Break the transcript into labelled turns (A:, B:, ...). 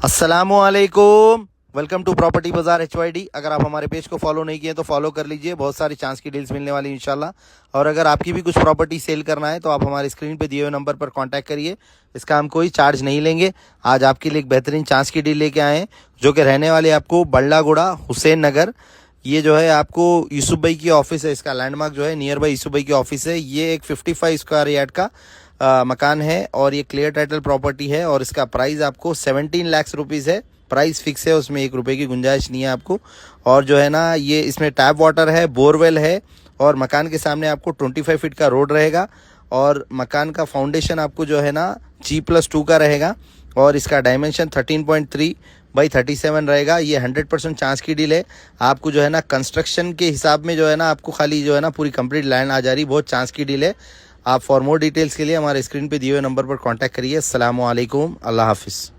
A: अस्सलामुअलैकुम, welcome to property बाजार HYD। अगर आप हमारे पेज को फॉलो नहीं किए तो फॉलो कर लीजिए, बहुत सारी चांस की डील्स मिलने वाली इंशाल्लाह। और अगर आपकी भी कुछ प्रॉपर्टी सेल करना है तो आप हमारे स्क्रीन पे दिए हुए नंबर पर कांटेक्ट करिए, इसका हम कोई चार्ज नहीं लेंगे। आज आपके लिए एक बेहतरीन चांस की डील लेके आए हैं जो कि रहने वाले आपको बल्लागुड़ा हुसैन नगर। ये जो है आपको यूसुफ भाई की ऑफिस है, इसका लैंडमार्क जो है नियर बाई यूसुफ भाई की ऑफिस है। ये एक 55 स्क्वायर यार्ड का मकान है और ये क्लियर टाइटल प्रॉपर्टी है और इसका प्राइस आपको 17 लाख रुपीज़ है। प्राइस फिक्स है, उसमें 1 रुपये की गुंजाइश नहीं है आपको। और जो है ना, ये इसमें टैप वाटर है, बोरवेल है और मकान के सामने आपको 25 फीट का रोड रहेगा और मकान का फाउंडेशन आपको जो है ना G+2 का रहेगा और इसका डायमेंशन 13.3 बाई 37 रहेगा। ये 100% चांस की डील है। आपको जो है ना कंस्ट्रक्शन के हिसाब में जो है ना आपको खाली जो है ना पूरी कंप्लीट लैंड आ जा रही, बहुत चांस की डील है। आप फॉर मोर डिटेल्स के लिए हमारे स्क्रीन पे दिए हुए नंबर पर कांटेक्ट करिए। अस्सलाम वालेकुम, अल्लाह हाफिज़।